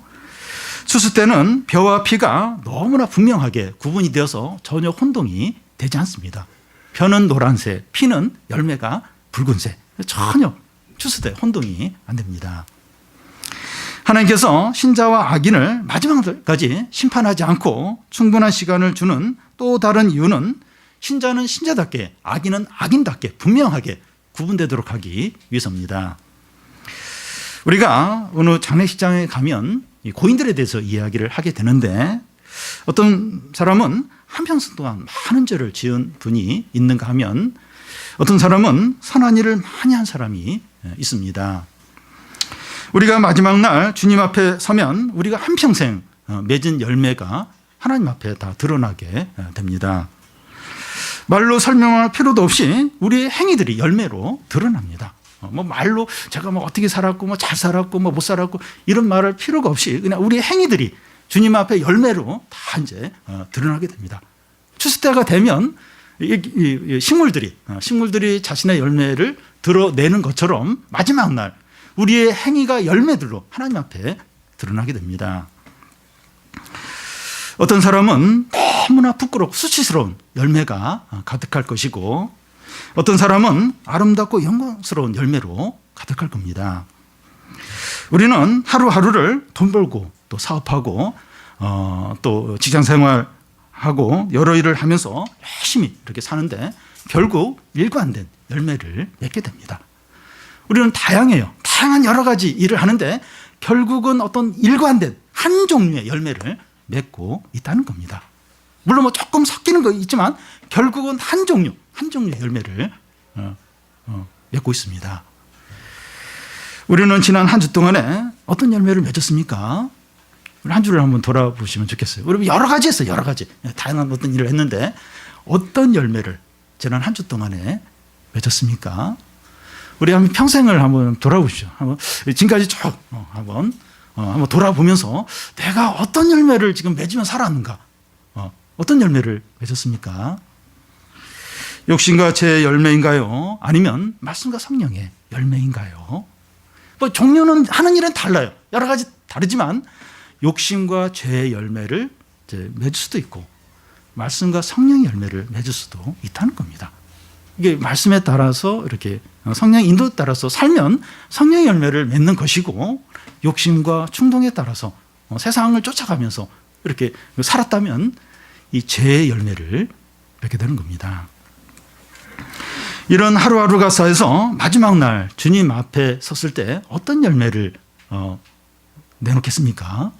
추수 때는 벼와 피가 너무나 분명하게 구분이 되어서 전혀 혼동이 되지 않습니다. 벼는 노란색, 피는 열매가 붉은색. 전혀 추수 때 혼동이 안 됩니다. 하나님께서 신자와 악인을 마지막까지 심판하지 않고 충분한 시간을 주는 또 다른 이유는 신자는 신자답게, 악인은 악인답게 분명하게 구분되도록 하기 위해서입니다. 우리가 어느 장례식장에 가면 고인들에 대해서 이야기를 하게 되는데, 어떤 사람은 한평생 동안 많은 죄를 지은 분이 있는가 하면 어떤 사람은 선한 일을 많이 한 사람이 있습니다. 우리가 마지막 날 주님 앞에 서면 우리가 한평생 맺은 열매가 하나님 앞에 다 드러나게 됩니다. 말로 설명할 필요도 없이 우리의 행위들이 열매로 드러납니다. 말로 제가 어떻게 살았고 잘 살았고 못 살았고 이런 말할 필요가 없이 그냥 우리의 행위들이 주님 앞에 열매로 다 이제 드러나게 됩니다. 추수 때가 되면 식물들이 자신의 열매를 드러내는 것처럼 마지막 날 우리의 행위가 열매들로 하나님 앞에 드러나게 됩니다. 어떤 사람은 너무나 부끄럽고 수치스러운 열매가 가득할 것이고, 어떤 사람은 아름답고 영광스러운 열매로 가득할 겁니다. 우리는 하루하루를 돈 벌고 또 사업하고 또 직장 생활하고 여러 일을 하면서 열심히 이렇게 사는데 결국 일관된 열매를 맺게 됩니다. 우리는 다양해요. 다양한 여러 가지 일을 하는데 결국은 어떤 일관된 한 종류의 열매를 맺고 있다는 겁니다. 물론 뭐 조금 섞이는 거 있지만 결국은 한 종류의 열매를 맺고 있습니다. 우리는 지난 한 주 동안에 어떤 열매를 맺었습니까? 우리 한 주를 한번 돌아보시면 좋겠어요. 우리 여러 가지 했어요. 여러 가지. 다양한 어떤 일을 했는데 어떤 열매를 지난 한 주 동안에 맺었습니까? 우리 한번 평생을 한번 돌아보시죠. 한번 지금까지 쭉 한번 돌아보면서 내가 어떤 열매를 지금 맺으며 살았는가? 어떤 열매를 맺었습니까? 욕심과 죄의 열매인가요? 아니면 말씀과 성령의 열매인가요? 뭐 종류는 하는 일은 달라요. 여러 가지 다르지만 욕심과 죄의 열매를 맺을 수도 있고 말씀과 성령의 열매를 맺을 수도 있다는 겁니다. 이게 말씀에 따라서 이렇게 성령의 인도에 따라서 살면 성령의 열매를 맺는 것이고 욕심과 충동에 따라서 세상을 쫓아가면서 이렇게 살았다면 이 죄의 열매를 맺게 되는 겁니다. 이런 하루하루가 쌓여서 마지막 날 주님 앞에 섰을 때 어떤 열매를 내놓겠습니까?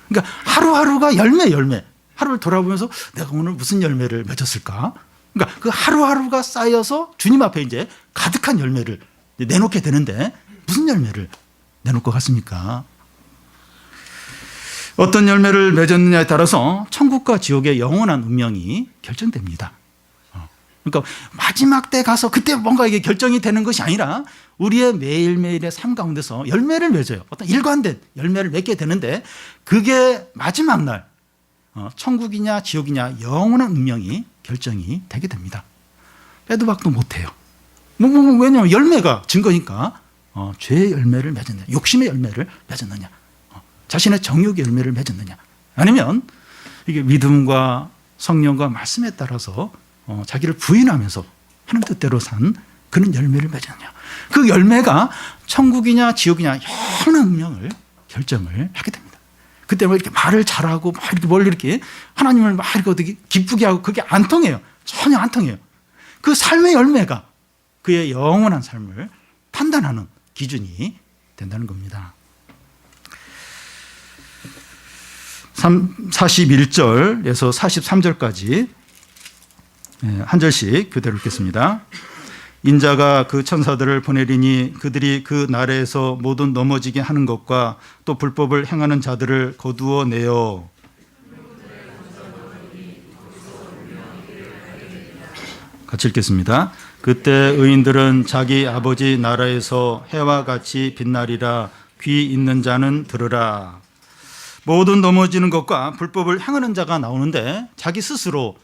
그러니까 하루하루가 열매. 하루를 돌아보면서 내가 오늘 무슨 열매를 맺었을까? 그러니까 그 하루하루가 쌓여서 주님 앞에 이제 가득한 열매를 내놓게 되는데 무슨 열매를 내놓을 것 같습니까? 어떤 열매를 맺었느냐에 따라서 천국과 지옥의 영원한 운명이 결정됩니다. 그러니까 마지막 때 가서 그때 뭔가 이게 결정이 되는 것이 아니라 우리의 매일매일의 삶 가운데서 열매를 맺어요. 어떤 일관된 열매를 맺게 되는데 그게 마지막 날 천국이냐 지옥이냐 영원한 운명이 결정이 되게 됩니다. 빼도 박도 못해요. 왜냐하면 열매가 증거니까 죄의 열매를 맺었느냐, 욕심의 열매를 맺었느냐, 자신의 정욕의 열매를 맺었느냐, 아니면 이게 믿음과 성령과 말씀에 따라서 자기를 부인하면서 하는 뜻대로 산 그런 열매를 맺었느냐. 그 열매가 천국이냐 지옥이냐 영원한 운명을 결정을 하게 됩니다. 그때 뭐 이렇게 말을 잘하고 막 이렇게 멀리 이렇게 하나님을 막 이렇게 어떻게 기쁘게 하고 그게 안 통해요. 전혀 안 통해요. 그 삶의 열매가 그의 영원한 삶을 판단하는 기준이 된다는 겁니다. 41절에서 43절까지 한 절씩 교대로 읽겠습니다. 인자가 그 천사들을 보내리니 그들이 그 나라에서 모든 넘어지게 하는 것과 또 불법을 행하는 자들을 거두어 내어 같이 읽겠습니다. 그때 의인들은 자기 아버지 나라에서 해와 같이 빛나리라. 귀 있는 자는 들으라. 모든 넘어지는 것과 불법을 행하는 자가 나오는데 자기 스스로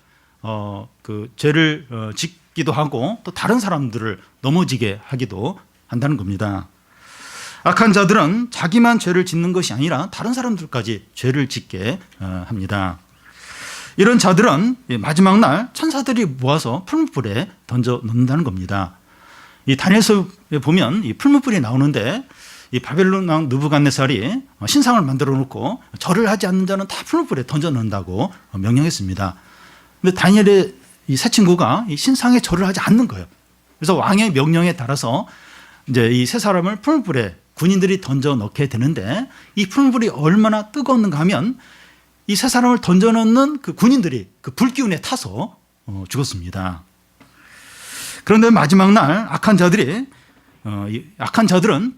그 죄를 짓기도 하고 또 다른 사람들을 넘어지게 하기도 한다는 겁니다. 악한 자들은 자기만 죄를 짓는 것이 아니라 다른 사람들까지 죄를 짓게 합니다. 이런 자들은 마지막 날 천사들이 모아서 풀무불에 던져 놓는다는 겁니다. 이 다니엘서에 보면 이 풀무불이 나오는데 이 바벨론 왕 느부갓네살이 신상을 만들어 놓고 절을 하지 않는 자는 다 풀무불에 던져 놓는다고 명령했습니다. 근데 다니엘의 이 세 친구가 이 신상에 절을 하지 않는 거예요. 그래서 왕의 명령에 따라서 이제 이 세 사람을 풀무불에 군인들이 던져 넣게 되는데 이 풀무불이 얼마나 뜨거웠는가 하면 이 세 사람을 던져 넣는 그 군인들이 그 불기운에 타서 죽었습니다. 그런데 마지막 날 악한 자들은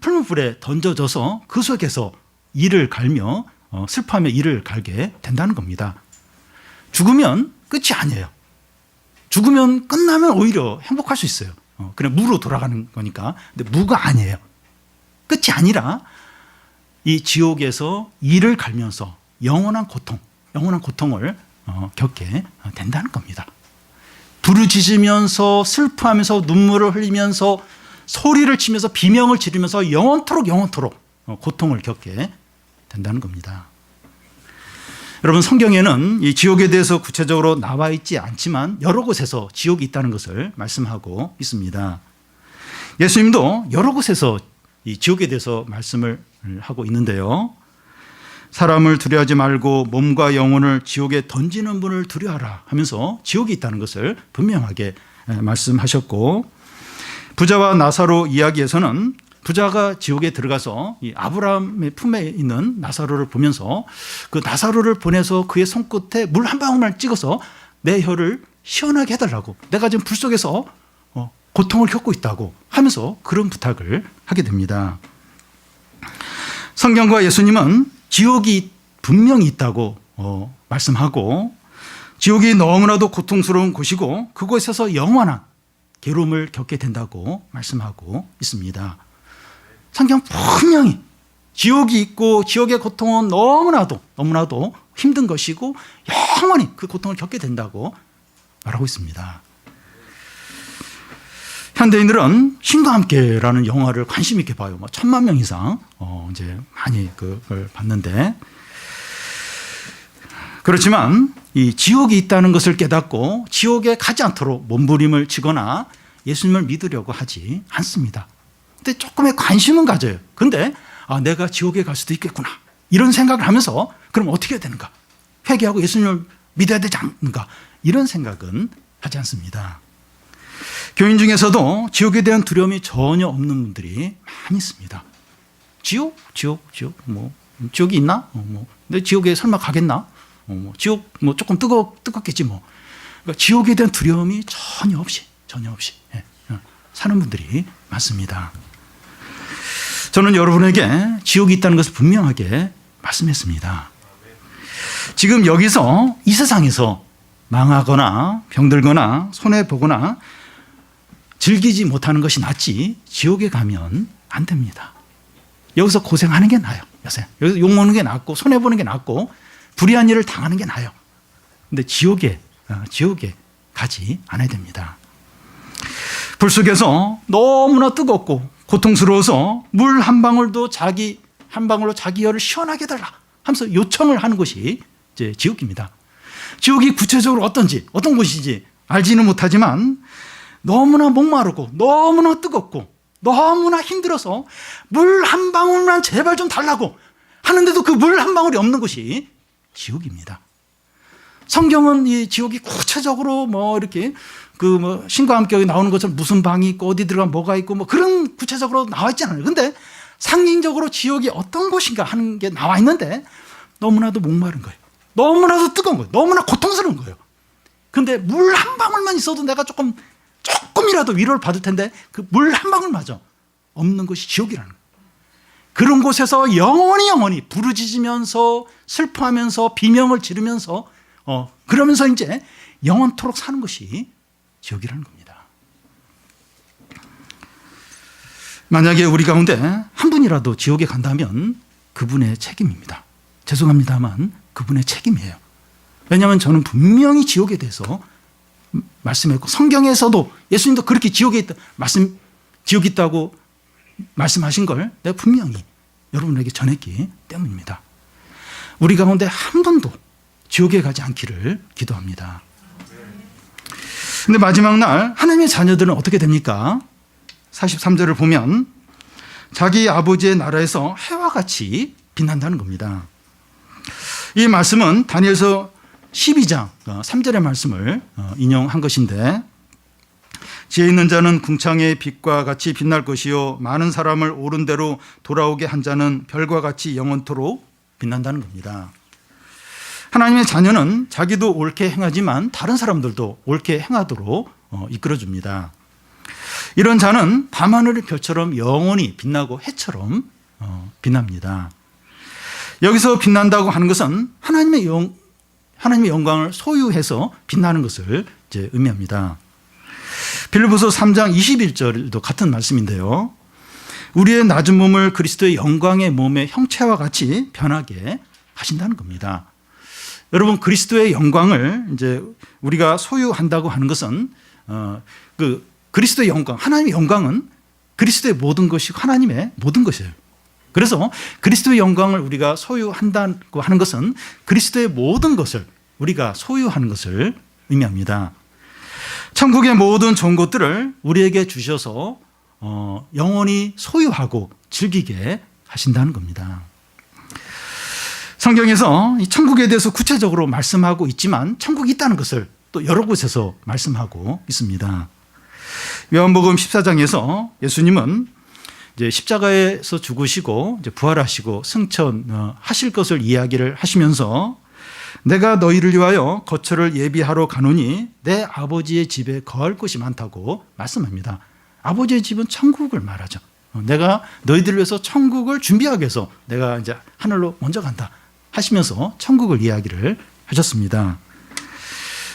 풀무불에 던져져서 그 속에서 이를 갈며 슬퍼하며 이를 갈게 된다는 겁니다. 죽으면 끝이 아니에요. 죽으면 끝나면 오히려 행복할 수 있어요. 그냥 무로 돌아가는 거니까. 근데 무가 아니에요. 끝이 아니라 이 지옥에서 이를 갈면서 영원한 고통을 겪게 된다는 겁니다. 부르짖으면서 슬퍼하면서 눈물을 흘리면서 소리를 치면서 비명을 지르면서 영원토록 고통을 겪게 된다는 겁니다. 여러분, 성경에는 이 지옥에 대해서 구체적으로 나와 있지 않지만 여러 곳에서 지옥이 있다는 것을 말씀하고 있습니다. 예수님도 여러 곳에서 이 지옥에 대해서 말씀을 하고 있는데요. 사람을 두려워하지 말고 몸과 영혼을 지옥에 던지는 분을 두려워하라 하면서 지옥이 있다는 것을 분명하게 말씀하셨고, 부자와 나사로 이야기에서는 부자가 지옥에 들어가서 이 아브라함의 품에 있는 나사로를 보면서 그 나사로를 보내서 그의 손끝에 물 한 방울만 찍어서 내 혀를 시원하게 해달라고, 내가 지금 불 속에서 고통을 겪고 있다고 하면서 그런 부탁을 하게 됩니다. 성경과 예수님은 지옥이 분명히 있다고 말씀하고, 지옥이 너무나도 고통스러운 곳이고 그곳에서 영원한 괴로움을 겪게 된다고 말씀하고 있습니다. 성경 분명히 지옥이 있고 지옥의 고통은 너무나도 힘든 것이고 영원히 그 고통을 겪게 된다고 말하고 있습니다. 현대인들은 신과 함께라는 영화를 관심 있게 봐요. 1000만 명 이상 이제 많이 그걸 봤는데, 그렇지만 이 지옥이 있다는 것을 깨닫고 지옥에 가지 않도록 몸부림을 치거나 예수님을 믿으려고 하지 않습니다. 근데 조금의 관심은 가져요. 근데 내가 지옥에 갈 수도 있겠구나, 이런 생각을 하면서 그럼 어떻게 해야 되는가? 회개하고 예수님을 믿어야 되지 않는가? 이런 생각은 하지 않습니다. 교인 중에서도 지옥에 대한 두려움이 전혀 없는 분들이 많이 있습니다. 지옥이 있나? 근데 지옥에 설마 가겠나? 지옥 조금 뜨겁겠지 뭐. 그러니까 지옥에 대한 두려움이 전혀 없이 사는 분들이 많습니다. 저는 여러분에게 지옥이 있다는 것을 분명하게 말씀했습니다. 지금 여기서 이 세상에서 망하거나 병들거나 손해보거나 즐기지 못하는 것이 낫지 지옥에 가면 안 됩니다. 여기서 고생하는 게 나아요. 여기서 욕먹는 게 낫고 손해보는 게 낫고 불의한 일을 당하는 게 나아요. 근데 지옥에 가지 않아야 됩니다. 불 속에서 너무나 뜨겁고 고통스러워서 물 한 방울로 자기 혀를 시원하게 해달라 하면서 요청을 하는 것이 이제 지옥입니다. 지옥이 구체적으로 어떤 곳인지 알지는 못하지만 너무나 목마르고 너무나 뜨겁고 너무나 힘들어서 물 한 방울만 제발 좀 달라고 하는데도 그 물 한 방울이 없는 곳이 지옥입니다. 성경은 이 지옥이 구체적으로 이렇게 신과 함께 나오는 것처럼 무슨 방이 있고 어디 들어가면 뭐가 있고 그런 구체적으로 나와 있지 않아요. 근데 상징적으로 지옥이 어떤 곳인가 하는 게 나와 있는데 너무나도 목마른 거예요. 너무나도 뜨거운 거예요. 너무나 고통스러운 거예요. 근데 물 한 방울만 있어도 내가 조금이라도 위로를 받을 텐데 그 물 한 방울마저 없는 것이 지옥이라는 거예요. 그런 곳에서 영원히 부르짖으면서 슬퍼하면서 비명을 지르면서 그러면서 이제 영원토록 사는 것이 지옥이라는 겁니다. 만약에 우리 가운데 한 분이라도 지옥에 간다면 그분의 책임입니다. 죄송합니다만 그분의 책임이에요. 왜냐하면 저는 분명히 지옥에 대해서 말씀했고 성경에서도 예수님도 그렇게 지옥이 있다고 말씀하신 걸 내가 분명히 여러분에게 전했기 때문입니다. 우리 가운데 한 분도 지옥에 가지 않기를 기도합니다. 근데 마지막 날 하나님의 자녀들은 어떻게 됩니까? 43절을 보면 자기 아버지의 나라에서 해와 같이 빛난다는 겁니다. 이 말씀은 다니엘서 12장 3절의 말씀을 인용한 것인데, 지혜 있는 자는 궁창의 빛과 같이 빛날 것이요 많은 사람을 옳은 대로 돌아오게 한 자는 별과 같이 영원토록 빛난다는 겁니다. 하나님의 자녀는 자기도 옳게 행하지만 다른 사람들도 옳게 행하도록 이끌어줍니다. 이런 자는 밤하늘의 별처럼 영원히 빛나고 해처럼 빛납니다. 여기서 빛난다고 하는 것은 하나님의 영광을 소유해서 빛나는 것을 이제 의미합니다. 빌립보서 3장 21절도 같은 말씀인데요. 우리의 낮은 몸을 그리스도의 영광의 몸의 형체와 같이 변하게 하신다는 겁니다. 여러분, 그리스도의 영광을 이제 우리가 소유한다고 하는 것은 그 그리스도의 영광, 하나님의 영광은 그리스도의 모든 것이고 하나님의 모든 것이에요. 그래서 그리스도의 영광을 우리가 소유한다고 하는 것은 그리스도의 모든 것을 우리가 소유하는 것을 의미합니다. 천국의 모든 좋은 것들을 우리에게 주셔서 영원히 소유하고 즐기게 하신다는 겁니다. 성경에서 이 천국에 대해서 구체적으로 말씀하고 있지만 천국이 있다는 것을 또 여러 곳에서 말씀하고 있습니다. 요한복음 14장에서 예수님은 이제 십자가에서 죽으시고 이제 부활하시고 승천하실 것을 이야기를 하시면서 내가 너희를 위하여 거처를 예비하러 가노니 내 아버지의 집에 거할 곳이 많다고 말씀합니다. 아버지의 집은 천국을 말하죠. 내가 너희들을 위해서 천국을 준비하기 위해서 내가 이제 하늘로 먼저 간다 하시면서 천국을 이야기를 하셨습니다.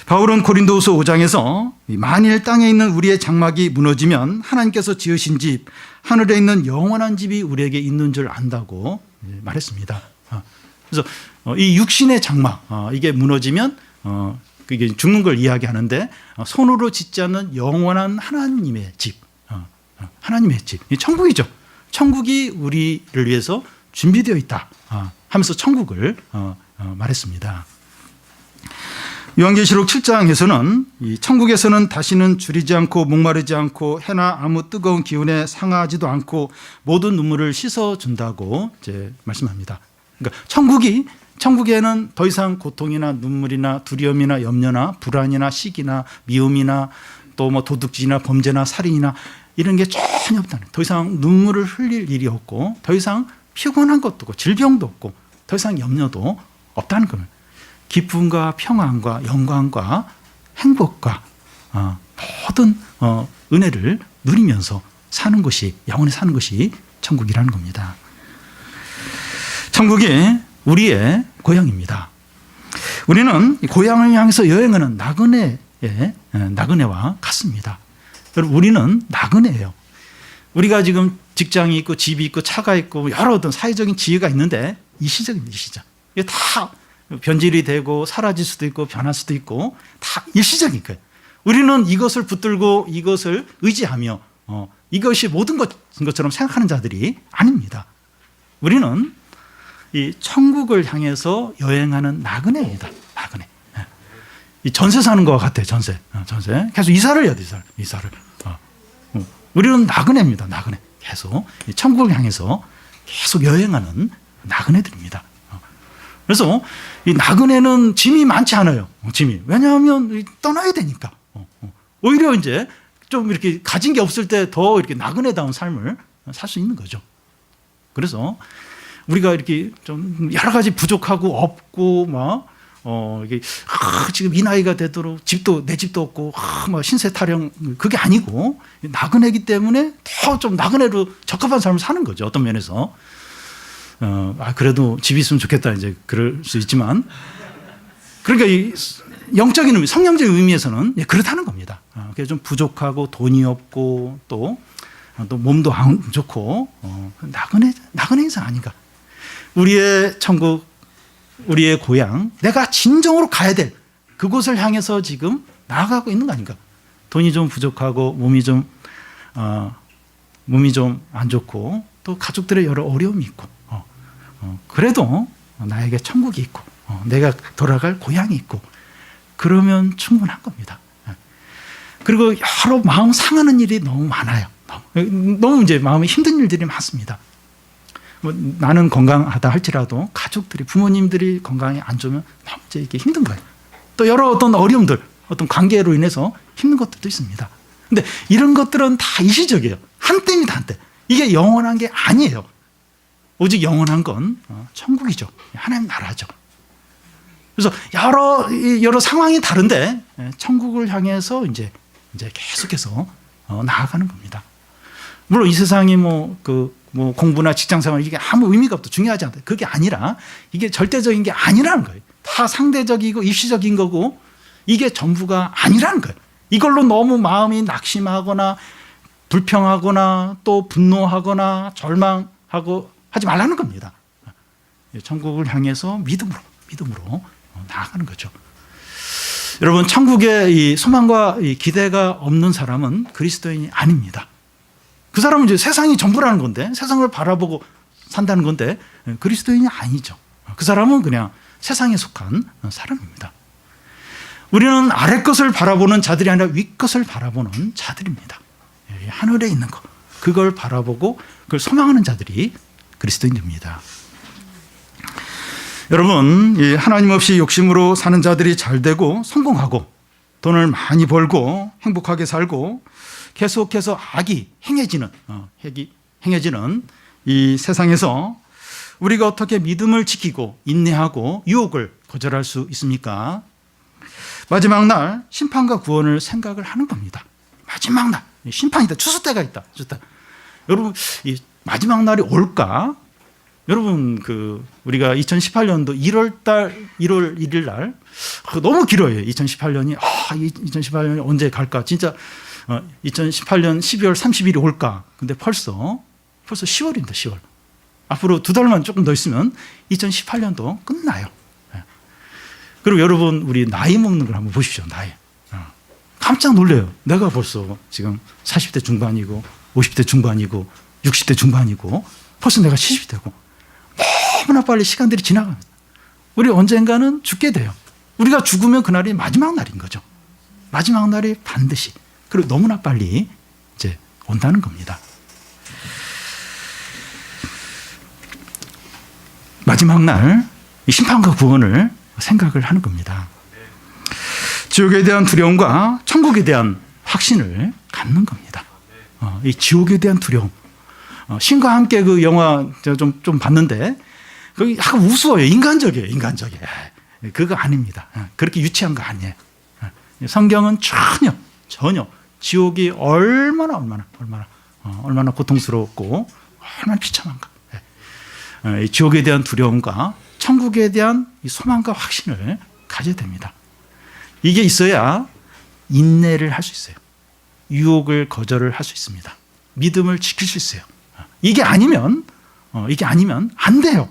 바울은 고린도후서 5장에서 만일 땅에 있는 우리의 장막이 무너지면 하나님께서 지으신 집 하늘에 있는 영원한 집이 우리에게 있는 줄 안다고 말했습니다. 그래서 이 육신의 장막 이게 무너지면 그게 죽는 걸 이야기하는데 손으로 짓지 않는 영원한 하나님의 집, 하나님의 집, 이 천국이죠. 천국이 우리를 위해서 준비되어 있다 하면서 천국을 말했습니다. 요한계시록 7장에서는 이 천국에서는 다시는 주리지 않고 목마르지 않고 해나 아무 뜨거운 기운에 상하지도 않고 모든 눈물을 씻어준다고 이제 말씀합니다. 그러니까 천국에는 더 이상 고통이나 눈물이나 두려움이나 염려나 불안이나 시기나 미움이나 또 뭐 도둑질이나 범죄나 살인이나 이런 게 전혀 없다는, 더 이상 눈물을 흘릴 일이 없고 더 이상 피곤한 것도 없고 질병도 없고 더 이상 염려도 없다는 겁니다. 기쁨과 평안과 영광과 행복과 모든 은혜를 누리면서 사는 것이, 영원히 사는 것이 천국이라는 겁니다. 천국이 우리의 고향입니다. 우리는 고향을 향해서 여행하는 나그네와 같습니다. 여러분, 우리는 나그네예요. 우리가 지금 직장이 있고 집이 있고 차가 있고 여러 어떤 사회적인 지위가 있는데 일시적입니다. 일시적. 이게 다 변질이 되고 사라질 수도 있고 변할 수도 있고 다 일시적인 거예요. 우리는 이것을 붙들고 이것을 의지하며 이것이 모든 것처럼 생각하는 자들이 아닙니다. 우리는 이 천국을 향해서 여행하는 나그네입니다. 나그네. 이 전세 사는 것과 같아요. 전세. 계속 이사를 해야 돼. 이사를. 우리는 나그네입니다. 나그네. 계속 이 천국을 향해서 계속 여행하는 나그네들입니다. 그래서 이 나그네는 짐이 많지 않아요. 짐이. 왜냐하면 떠나야 되니까. 오히려 이제 좀 이렇게 가진 게 없을 때 더 이렇게 나그네다운 삶을 살 수 있는 거죠. 그래서 우리가 이렇게 좀 여러 가지 부족하고 없고 막 이게 지금 이 나이가 되도록 내 집도 없고 막 신세 타령 그게 아니고 나그네이기 때문에 더 좀 나그네로 적합한 삶을 사는 거죠. 어떤 면에서. 그래도 집이 있으면 좋겠다, 이제 그럴 수 있지만. 그러니까 이 영적인 의미, 성령적인 의미에서는 그렇다는 겁니다. 그래서 좀 부족하고 돈이 없고 또 몸도 안 좋고, 나그네 인생 아닌가. 우리의 천국, 우리의 고향, 내가 진정으로 가야 될 그곳을 향해서 지금 나아가고 있는 거 아닌가. 돈이 좀 부족하고 몸이 좀 안 좋고 또 가족들의 여러 어려움이 있고, 그래도 나에게 천국이 있고 내가 돌아갈 고향이 있고 그러면 충분한 겁니다. 그리고 여러 마음 상하는 일이 너무 많아요. 너무 이제 마음에 힘든 일들이 많습니다. 나는 건강하다 할지라도 가족들이, 부모님들이 건강이 안 좋으면 너무 이제 이게 힘든 거예요. 또 여러 어떤 어려움들, 어떤 관계로 인해서 힘든 것들도 있습니다. 근데 이런 것들은 다 일시적이에요. 한때입니다, 한때. 이게 영원한 게 아니에요. 오직 영원한 건 천국이죠. 하나님 나라죠. 그래서 여러 상황이 다른데 천국을 향해서 이제 계속해서 나아가는 겁니다. 물론 이 세상이 공부나 직장 생활 이게 아무 의미가 없다, 중요하지 않다. 그게 아니라 이게 절대적인 게 아니라는 거예요. 다 상대적이고 일시적인 거고 이게 전부가 아니라는 거예요. 이걸로 너무 마음이 낙심하거나 불평하거나 또 분노하거나 절망하고 하지 말라는 겁니다. 천국을 향해서 믿음으로 나아가는 거죠. 여러분, 천국에 이 소망과 이 기대가 없는 사람은 그리스도인이 아닙니다. 그 사람은 이제 세상이 전부라는 건데, 세상을 바라보고 산다는 건데 그리스도인이 아니죠. 그 사람은 그냥 세상에 속한 사람입니다. 우리는 아래 것을 바라보는 자들이 아니라 위 것을 바라보는 자들입니다. 하늘에 있는 것, 그걸 바라보고 그걸 소망하는 자들이 그리스도인입니다. 여러분, 이 하나님 없이 욕심으로 사는 자들이 잘 되고 성공하고 돈을 많이 벌고 행복하게 살고 계속해서 악이 행해지는 이 세상에서 우리가 어떻게 믿음을 지키고 인내하고 유혹을 거절할 수 있습니까? 마지막 날 심판과 구원을 생각을 하는 겁니다. 마지막 날 심판이다. 추수 때가 있다. 여러분, 이 마지막 날이 올까? 여러분, 우리가 2018년도 1월 1일 날 너무 길어요. 2018년이 2018년이 언제 갈까? 진짜 2018년 12월 30일이 올까? 근데 벌써 10월입니다. 10월. 앞으로 2달만 조금 더 있으면 2018년도 끝나요. 그리고 여러분, 우리 나이 먹는 걸 한번 보십시오. 나이. 깜짝 놀래요. 내가 벌써 지금 40대 중반이고 50대 중반이고 60대 중반이고 벌써 내가 70대고 너무나 빨리 시간들이 지나갑니다. 우리 언젠가는 죽게 돼요. 우리가 죽으면 그날이 마지막 날인 거죠. 마지막 날이 반드시, 그리고 너무나 빨리 이제 온다는 겁니다. 마지막 날 심판과 구원을 생각을 하는 겁니다. 지옥에 대한 두려움과 천국에 대한 확신을 갖는 겁니다. 이 지옥에 대한 두려움. 신과 함께 그 영화 제가 좀 봤는데 거기 약간 우스워요. 인간적이에요. 그거 아닙니다. 그렇게 유치한 거 아니에요. 성경은 전혀 지옥이 얼마나 고통스럽고 얼마나 비참한가. 이 지옥에 대한 두려움과 천국에 대한 이 소망과 확신을 가져야 됩니다. 이게 있어야 인내를 할 수 있어요. 유혹을 거절을 할 수 있습니다. 믿음을 지킬 수 있어요. 이게 아니면 안 돼요.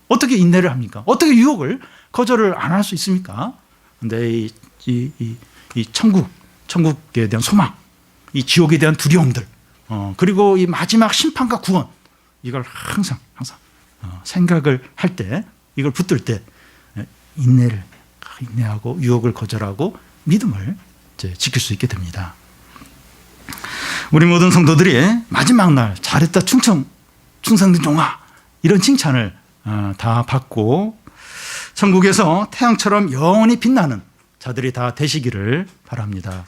어떻게 인내를 합니까? 어떻게 유혹을 거절을 안 할 수 있습니까? 근데 이 천국에 대한 소망, 이 지옥에 대한 두려움들, 그리고 이 마지막 심판과 구원, 이걸 항상 생각을 할 때, 이걸 붙들 때 인내하고 유혹을 거절하고 믿음을 이제 지킬 수 있게 됩니다. 우리 모든 성도들이 마지막 날 잘했다, 충성된 종아, 이런 칭찬을 다 받고 천국에서 태양처럼 영원히 빛나는 자들이 다 되시기를 바랍니다.